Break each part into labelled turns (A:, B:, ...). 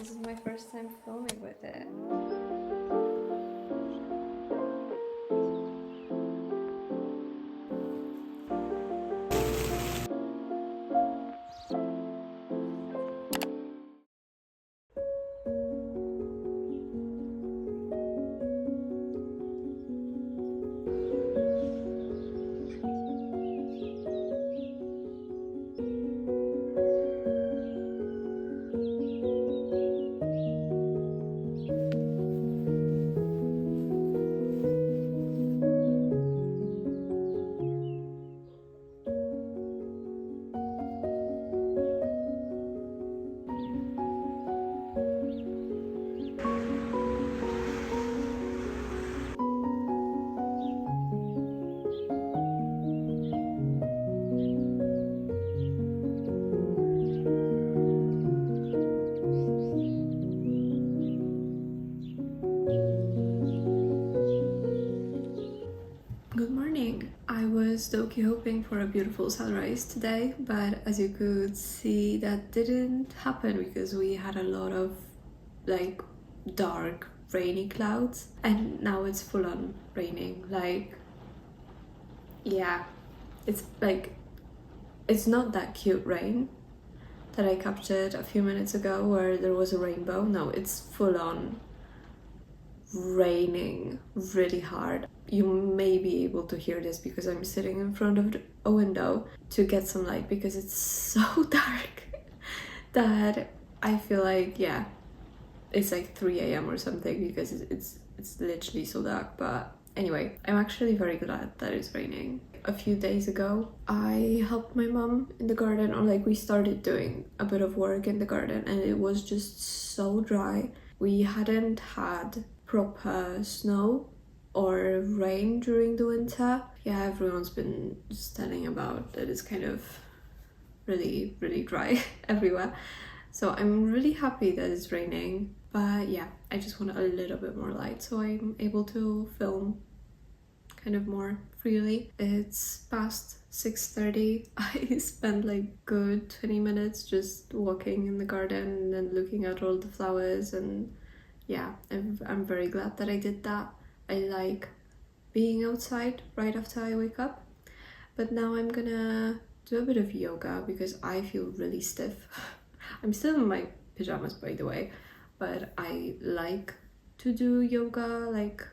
A: This is my first time filming with it. Good morning. I was low-key hoping for a beautiful sunrise today, but as you could see, that didn't happen because we had a lot of like dark, rainy clouds, and now it's full on raining. Like, yeah, it's like it's not that cute rain that I captured a few minutes ago where there was a rainbow. No, it's full on raining really hard. You may be able to hear this because I'm sitting in front of a window to get some light because it's so dark that I feel like, yeah, it's like 3 a.m. or something because it's literally so dark. But anyway, I'm actually very glad that it's raining. A few days ago, I helped my mom in the garden, or like we started doing a bit of work in the garden, and it was just so dry. We hadn't had proper snow or rain during the winter. Yeah, everyone's been just telling about that it's kind of really dry everywhere. So I'm really happy that it's raining, but yeah, I just want a little bit more light so I'm able to film kind of more freely. It's past 6:30. I spent like good 20 minutes just walking in the garden and looking at all the flowers, and yeah, I'm very glad that I did that. I like being outside right after I wake up. But now I'm gonna do a bit of yoga because I feel really stiff. I'm still in my pajamas, by the way, but I like to do yoga like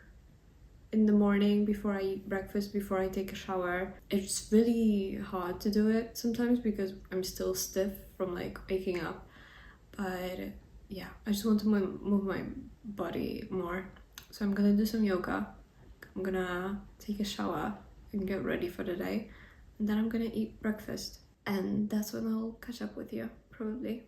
A: in the morning before I eat breakfast, before I take a shower. It's really hard to do it sometimes because I'm still stiff from like waking up. But yeah, I just want to move my body more. So I'm gonna do some yoga. I'm gonna take a shower and get ready for the day. And then I'm gonna eat breakfast. And that's when I'll catch up with you, probably.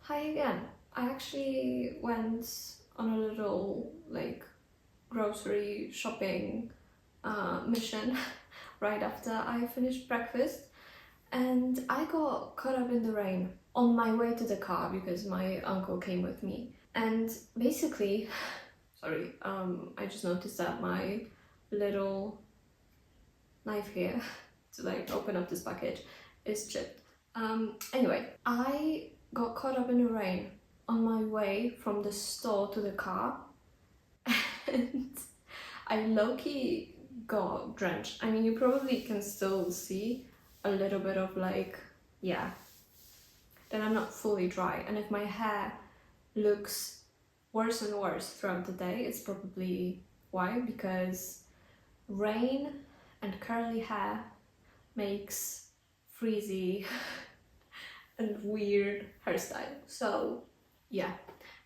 A: Hi again. I actually went on a little like grocery shopping mission right after I finished breakfast, and I got caught up in the rain on my way to the car because my uncle came with me. And basically, sorry, I just noticed that my little knife here to like open up this package is chipped. Anyway, I got caught up in the rain on my way from the store to the car and I low-key got drenched. I mean, you probably can still see a little bit of like, yeah, that I'm not fully dry. And if my hair looks worse and worse throughout the day, it's probably why, because rain and curly hair makes frizzy and weird hairstyle. So yeah,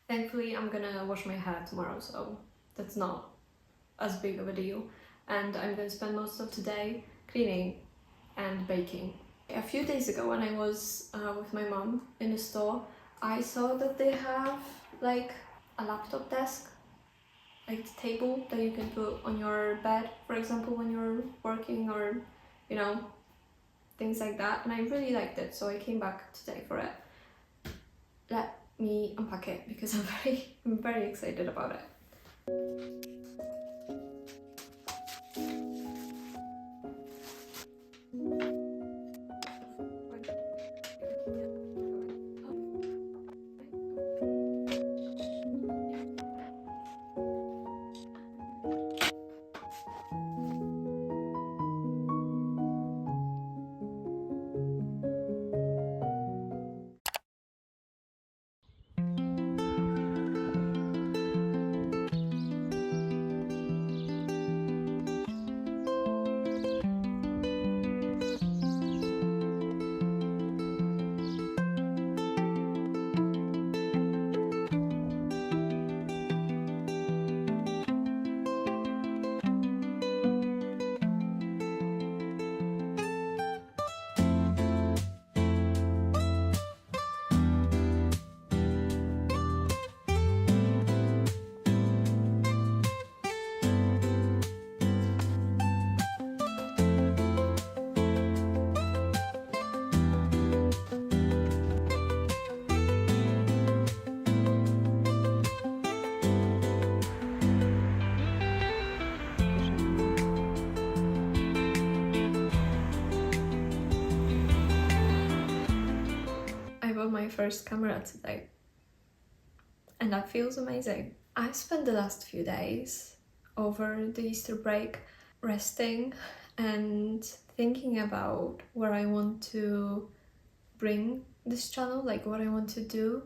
A: Thankfully, I'm gonna wash my hair tomorrow, so that's not as big of a deal. And I'm gonna spend most of today cleaning and baking. A few days ago, when I was with my mom in a store, I saw that they have like a laptop desk, like the table that you can put on your bed, for example, when you're working, or you know, things like that. And I really liked it, so I came back today for it. Let me unpack it because I'm very excited about it. I bought my first camera today, and that feels amazing. I spent the last few days over the Easter break resting and thinking about where I want to bring this channel, like what I want to do,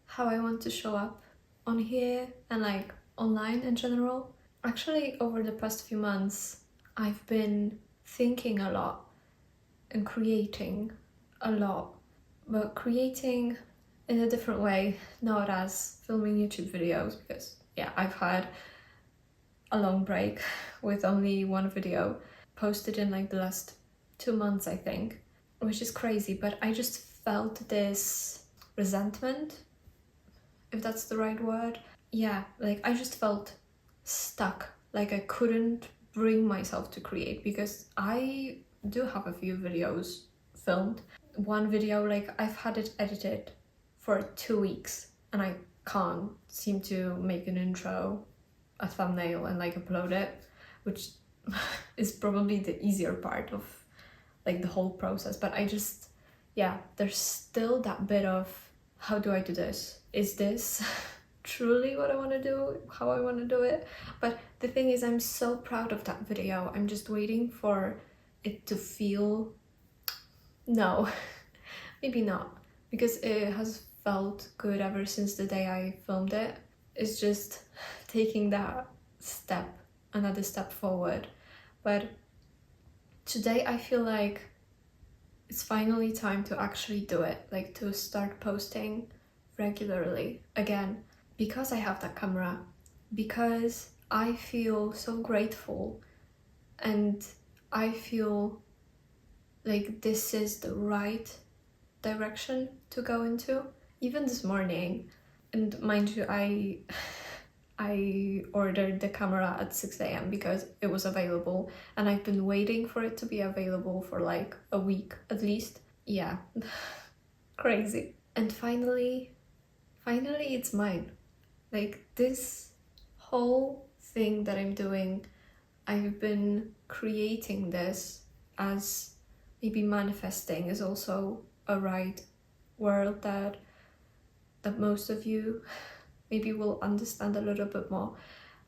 A: how I want to show up on here and like online in general. Actually, over the past few months, I've been thinking a lot and creating a lot, but creating in a different way, not as filming YouTube videos, because yeah, I've had a long break with only one video posted in like the last 2 months, I think, which is crazy. But I just felt this resentment, if that's the right word. Yeah, like I just felt stuck, like I couldn't bring myself to create, because I do have a few videos filmed. One video, like I've had it edited for 2 weeks and I can't seem to make an intro, a thumbnail and like upload it, which is probably the easier part of like the whole process. But I just, yeah, there's still that bit of, how do I do this? Is this truly what I want to do? How I want to do it? But the thing is, I'm so proud of that video. I'm just waiting for it to feel, no, maybe not, because it has felt good ever since the day I filmed it. It's just taking that step, another step forward. But today I feel like it's finally time to actually do it, like to start posting regularly again, because I have that camera, because I feel so grateful and I feel like this is the right direction to go into. Even this morning, and mind you, I ordered the camera at 6 a.m. because it was available, and I've been waiting for it to be available for like a week at least. Yeah, crazy. And finally it's mine. Like this whole thing that I'm doing, I've been creating this as, maybe manifesting is also a right word that most of you maybe will understand a little bit more.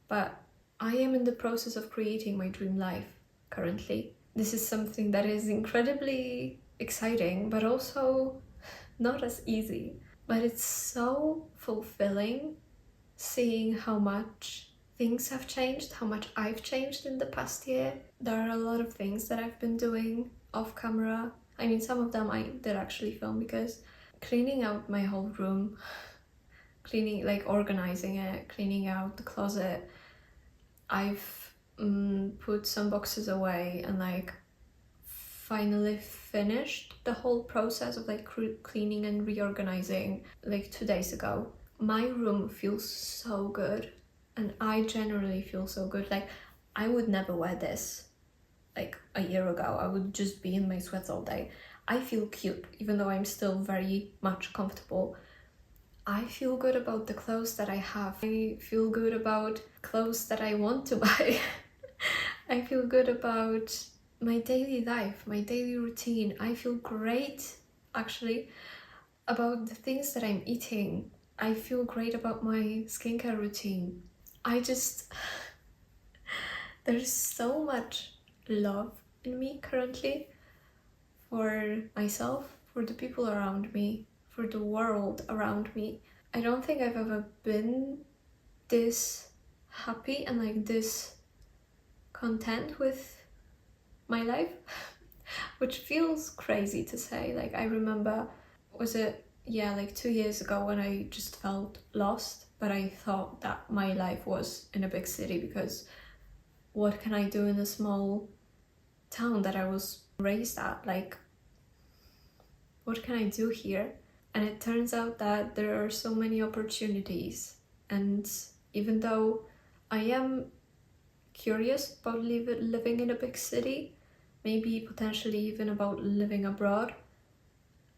A: But I am in the process of creating my dream life currently. This is something that is incredibly exciting, but also not as easy. But it's so fulfilling seeing how much things have changed, how much I've changed in the past year. There are a lot of things that I've been doing off camera. I mean, some of them I did actually film, because cleaning out my whole room, cleaning, like organizing it, cleaning out the closet. I've put some boxes away and like finally finished the whole process of like cleaning and reorganizing like 2 days ago. My room feels so good, and I generally feel so good. Like, I would never wear this like a year ago. I would just be in my sweats all day. I feel cute, even though I'm still very much comfortable. I feel good about the clothes that I have. I feel good about clothes that I want to buy. I feel good about my daily life, my daily routine. I feel great, actually, about the things that I'm eating. I feel great about my skincare routine. There's so much love in me currently for myself, for the people around me, for the world around me. I don't think I've ever been this happy and like this content with my life, which feels crazy to say. Like, I remember, like 2 years ago when I just felt lost, but I thought that my life was in a big city, because what can I do in a small town that I was raised at? Like, what can I do here? And it turns out that there are so many opportunities, and even though I am curious about living in a big city, maybe potentially even about living abroad,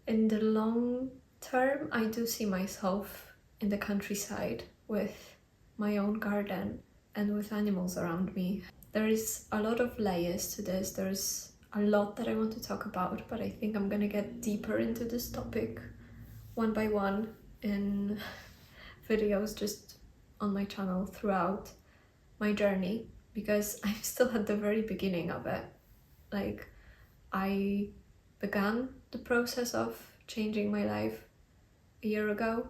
A: in the long term, I do see myself in the countryside with my own garden and with animals around me. There is a lot of layers to this. There's a lot that I want to talk about, but I think I'm gonna get deeper into this topic one by one in videos just on my channel throughout my journey, because I'm still at the very beginning of it. Like, I began the process of changing my life a year ago,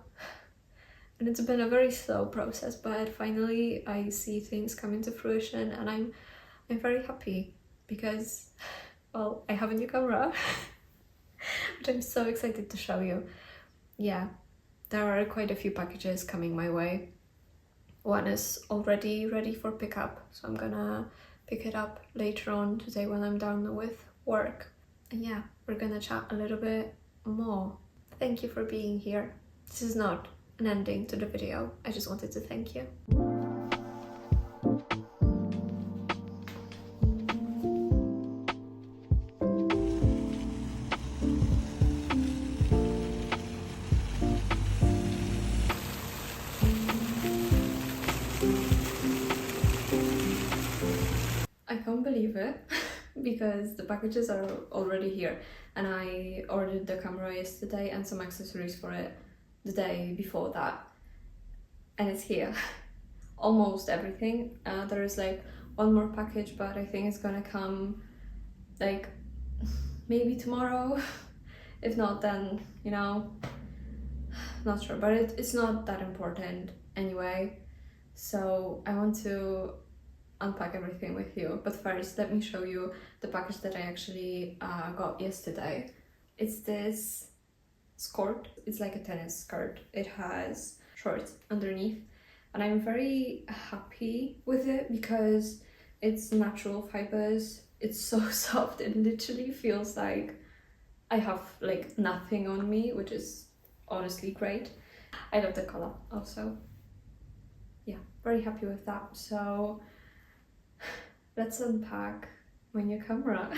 A: and it's been a very slow process, but finally I see things come into fruition, and I'm very happy because, well, I have a new camera which I'm so excited to show you. Yeah, there are quite a few packages coming my way. One is already ready for pickup, so I'm gonna pick it up later on today when I'm done with work. And yeah, we're gonna chat a little bit more. Thank you for being here. This is not an ending to the video. I just wanted to thank you. I can't believe it because the packages are already here, and I ordered the camera yesterday and some accessories for it the day before that, and it's here. Almost everything. There is like one more package, but I think it's gonna come like maybe tomorrow. If not, then, you know, not sure, but it's not that important anyway. So I want to unpack everything with you, but first let me show you the package that I actually got yesterday. It's this skirt. It's like a tennis skirt. It has shorts underneath, and I'm very happy with it because it's natural fibers. It's so soft. It literally feels like I have like nothing on me, which is honestly great. I love the color also. Yeah, very happy with that. So let's unpack my new camera.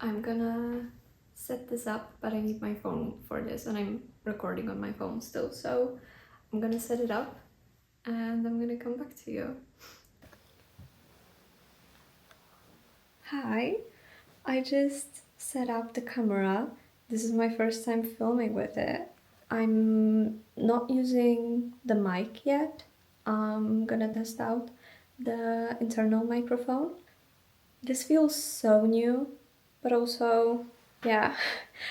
A: I'm gonna set this up, but I need my phone for this, and I'm recording on my phone still, so I'm gonna set it up and I'm gonna come back to you. Hi, I just set up the camera. This is my first time filming with it. I'm not using the mic yet. I'm gonna test out the internal microphone. This feels so new, but also, yeah.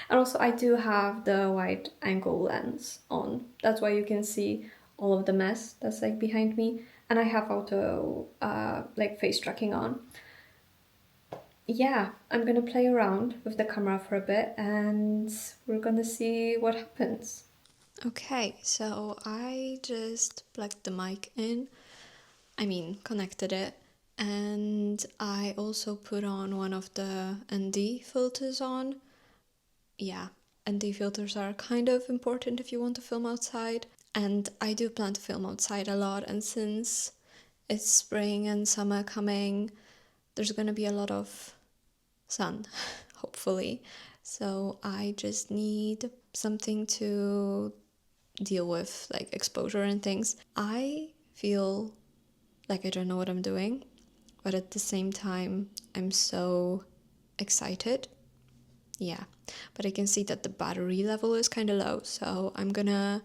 A: And also I do have the wide angle lens on. That's why you can see all of the mess that's like behind me. And I have auto like face tracking on. Yeah, I'm gonna play around with the camera for a bit and we're gonna see what happens. Okay, so I just plugged the mic in. Connected it. And I also put on one of the ND filters on. Yeah, ND filters are kind of important if you want to film outside. And I do plan to film outside a lot. And since it's spring and summer coming, there's gonna be a lot of sun, hopefully. So I just need something to deal with, like exposure and things. I feel like I don't know what I'm doing, but at the same time, I'm so excited. Yeah, but I can see that the battery level is kind of low, so I'm gonna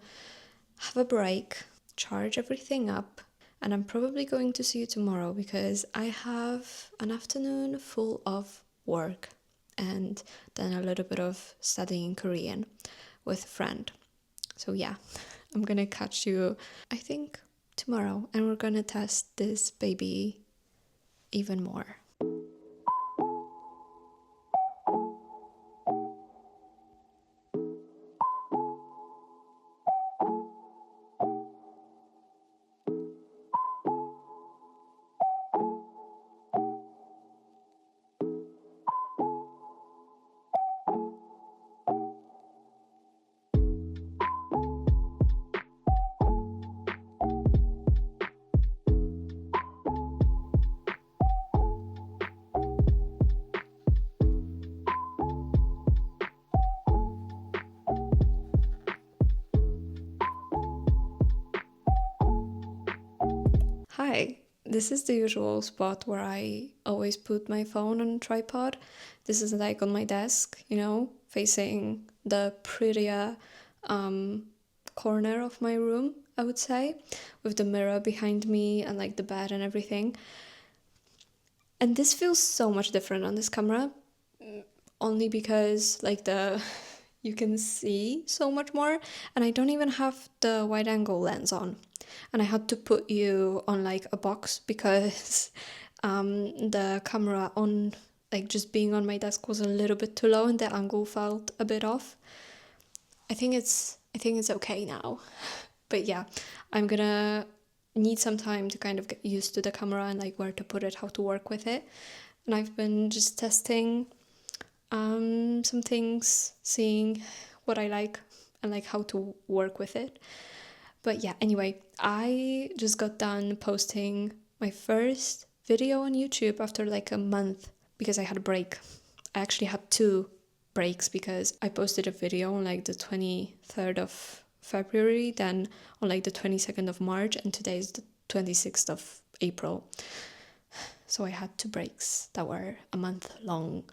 A: have a break, charge everything up, and I'm probably going to see you tomorrow because I have an afternoon full of work and then a little bit of studying Korean with a friend. So yeah, I'm gonna catch you, I think, tomorrow, and we're gonna test this baby even more. Hi, this is the usual spot where I always put my phone on a tripod. This is like on my desk, facing the prettier corner of my room, I would say, with the mirror behind me and like the bed and everything. And this feels so much different on this camera, only because like you can see so much more, and I don't even have the wide angle lens on. And I had to put you on like a box because the camera on like just being on my desk was a little bit too low and the angle felt a bit off. I think it's okay now. But yeah, I'm gonna need some time to kind of get used to the camera and like where to put it, how to work with it. And I've been just testing some things, seeing what I like and like how to work with it. But yeah, anyway, I just got done posting my first video on YouTube after like a month because I had a break. I actually had 2 breaks because I posted a video on like the 23rd of February, then on like the 22nd of March, and today is the 26th of April. So I had 2 breaks that were a month long,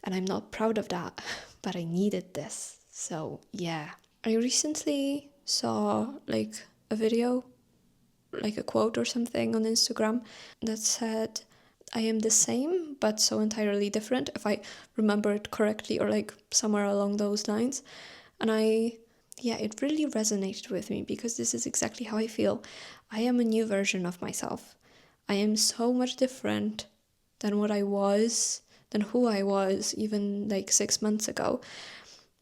A: and I'm not proud of that, but I needed this. So yeah, I recently saw like a video, like a quote or something on Instagram that said, I am the same but so entirely different, if I remember it correctly, or like somewhere along those lines. And it really resonated with me because this is exactly how I feel. I am a new version of myself. I am so much different than what I was, than who I was even like 6 months ago.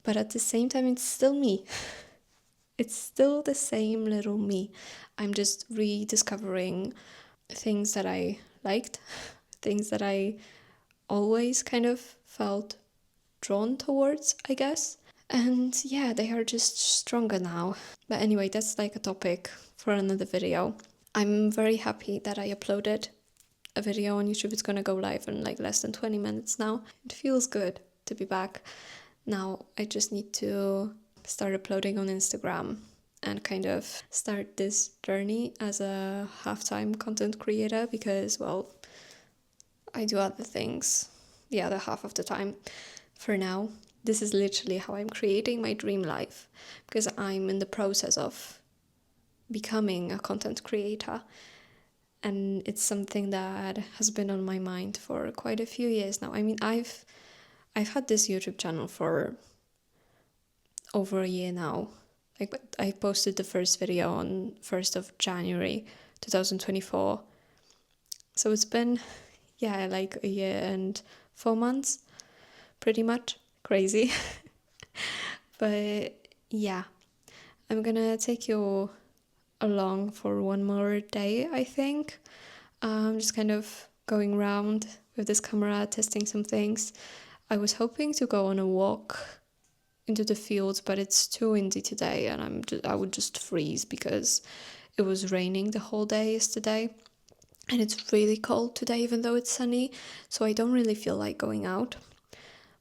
A: But at the same time, it's still me. It's still the same little me. I'm just rediscovering things that I liked, things that I always kind of felt drawn towards, I guess. And yeah, they are just stronger now. But anyway, that's like a topic for another video. I'm very happy that I uploaded a video on YouTube. It's gonna go live in like less than 20 minutes now. It feels good to be back. Now I just need to start uploading on Instagram and kind of start this journey as a half-time content creator, because, well, I do other things the other half of the time. For now, this is literally how I'm creating my dream life, because I'm in the process of becoming a content creator, and it's something that has been on my mind for quite a few years now. I mean, I've had this YouTube channel for over a year now. Like, I posted the first video on 1st of January 2024. So it's been, like a year and 4 months, pretty much. Crazy. But yeah, I'm gonna take you along for one more day, I think. Just kind of going around with this camera, testing some things. I was hoping to go on a walk into the fields, but it's too windy today, and I would just freeze because it was raining the whole day yesterday, and it's really cold today, even though it's sunny, so I don't really feel like going out.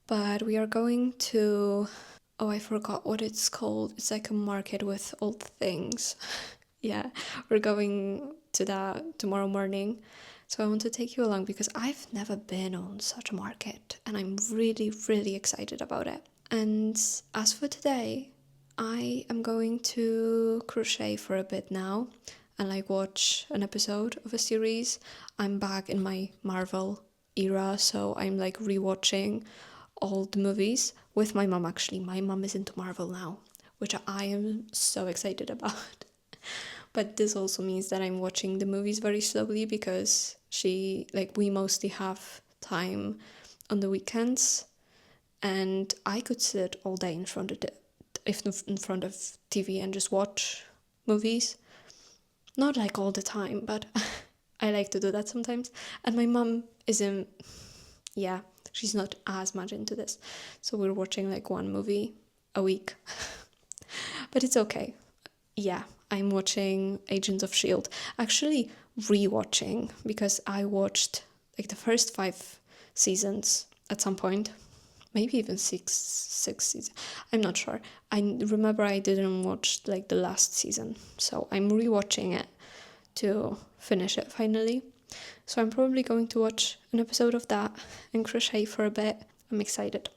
A: But we are going to, I forgot what it's called. It's like a market with old things. Yeah, we're going to that tomorrow morning. So I want to take you along because I've never been on such a market, and I'm really, really excited about it. And as for today, I am going to crochet for a bit now and like watch an episode of a series. I'm back in my Marvel era, so I'm like rewatching old movies with my mom. Actually, my mom is into Marvel now, which I am so excited about. But this also means that I'm watching the movies very slowly because we mostly have time on the weekends, and I could sit all day in front of TV and just watch movies. Not like all the time, but I like to do that sometimes. And my mom isn't, she's not as much into this. So we're watching like one movie a week. But it's okay. Yeah, I'm watching Agents of S.H.I.E.L.D. Actually, rewatching, because I watched like the first 5 seasons at some point. Maybe even six seasons. I'm not sure. I remember I didn't watch like the last season, so I'm rewatching it to finish it finally. So I'm probably going to watch an episode of that and crochet for a bit. I'm excited.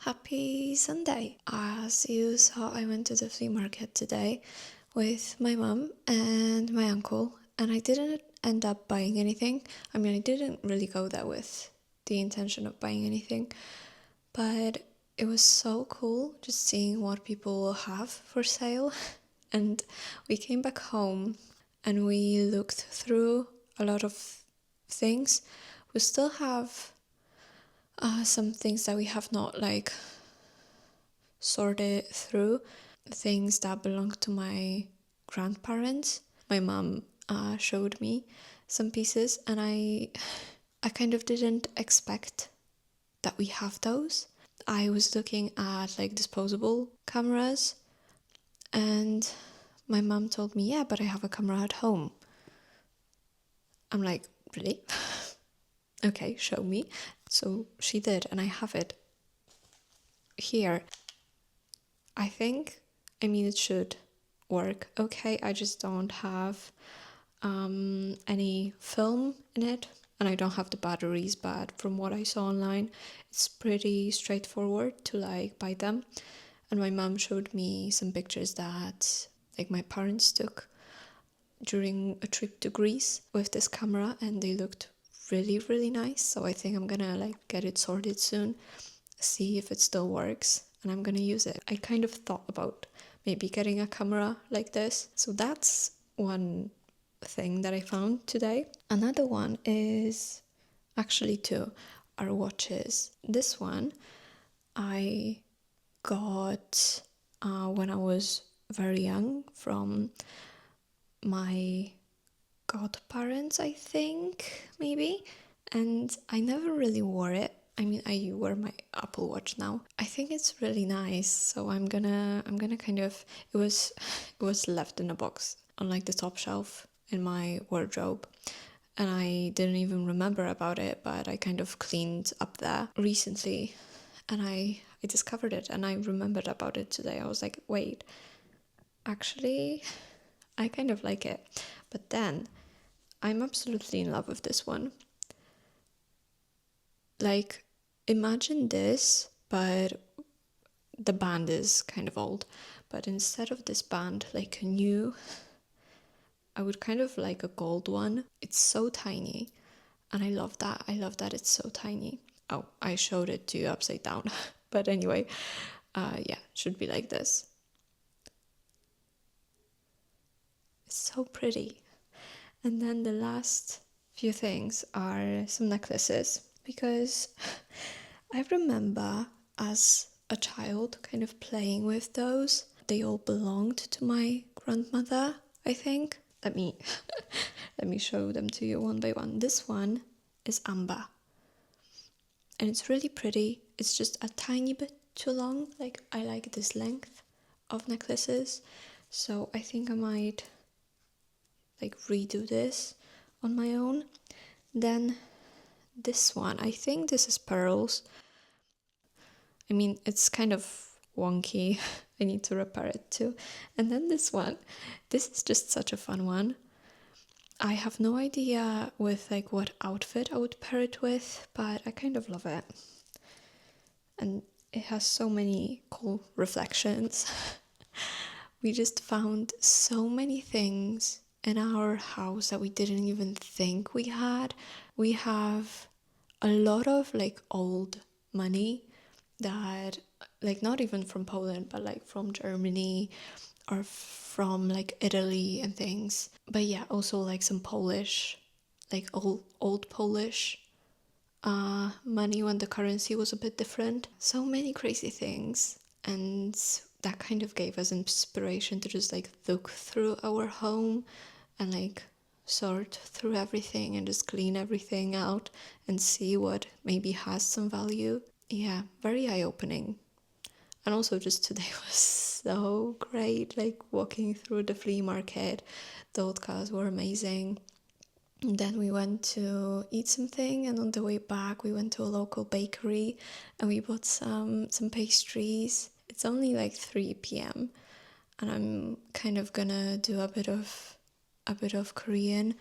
A: Happy Sunday. As you saw, I went to the flea market today with my mom and my uncle, and I didn't end up buying anything. I mean, I didn't really go there with the intention of buying anything, but it was so cool just seeing what people have for sale. And we came back home and we looked through a lot of things. We still have some things that we have not like sorted through, things that belong to my grandparents. My mom showed me some pieces, and I kind of didn't expect that we have those. I was looking at like disposable cameras, and my mom told me, yeah, but I have a camera at home. I'm like,
B: really? Okay, show me. So she did, and I have it here. I mean, it should work okay. I just don't have any film in it, and I don't have the batteries, but from what I saw online, it's pretty straightforward to like buy them. And my mom showed me some pictures that like my parents took during a trip to Greece with this camera, and they looked really nice. So I think I'm gonna like get it sorted soon, see if it still works, and I'm gonna use it. I kind of thought about maybe getting a camera like this. So that's one thing that I found today. Another one is actually two are watches. This one I got when I was very young from my godparents, I think, maybe. And I never really wore it. I mean, I wear my Apple Watch now. I think it's really nice, so I'm gonna kind of, it was left in a box on like the top shelf in my wardrobe, and I didn't even remember about it, but I kind of cleaned up there recently, and I discovered it, and I remembered about it today. I was like, wait, actually, I kind of like it. But then I'm absolutely in love with this one. Like, imagine this, but the band is kind of old. But instead of this band, like a new, I would kind of like a gold one. It's so tiny, and I love that. I love that it's so tiny. Oh, I showed it to you upside down. But anyway, yeah, should be like this. It's so pretty. And then the last few things are some necklaces, because I remember as a child kind of playing with those. They all belonged to my grandmother, I think. Let me show them to you one by one. This one is amber, and it's really pretty. It's just a tiny bit too long. Like, I like this length of necklaces, so I think I might like redo this on my own. Then this one, I think this is pearls. I mean, it's kind of wonky. I need to repair it too. And then this one, this is just such a fun one. I have no idea with like what outfit I would pair it with, but I kind of love it. And it has so many cool reflections. We just found so many things in our house that we didn't even think we had. We have a lot of like old money that, like, not even from Poland, but like from Germany or from like Italy and things. But yeah, also like some Polish, like old Polish money when the currency was a bit different. So many crazy things, and that kind of gave us inspiration to just like look through our home and like sort through everything and just clean everything out and see what maybe has some value. Yeah, very eye-opening. And also just today was so great, like walking through the flea market. The old cars were amazing. And then we went to eat something, and on the way back we went to a local bakery and we bought some pastries. It's only like 3 p.m. and I'm kind of gonna do a bit of Korean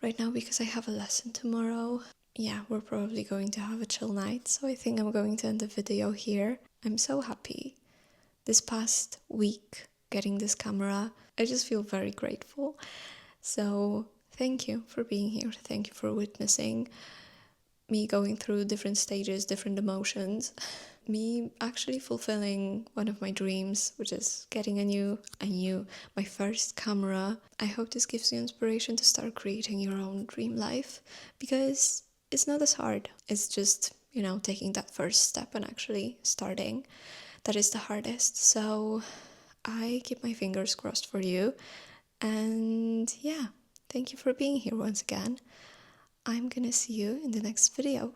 B: right now because I have a lesson tomorrow. Yeah, we're probably going to have a chill night, so I think I'm going to end the video here. I'm so happy. This past week, getting this camera, I just feel very grateful. So thank you for being here. Thank you for witnessing me going through different stages, different emotions. Me actually fulfilling one of my dreams, which is getting my first camera. I hope this gives you inspiration to start creating your own dream life, because it's not as hard. It's just, taking that first step and actually starting. That is the hardest. So I keep my fingers crossed for you. And yeah, thank you for being here once again. I'm gonna see you in the next video.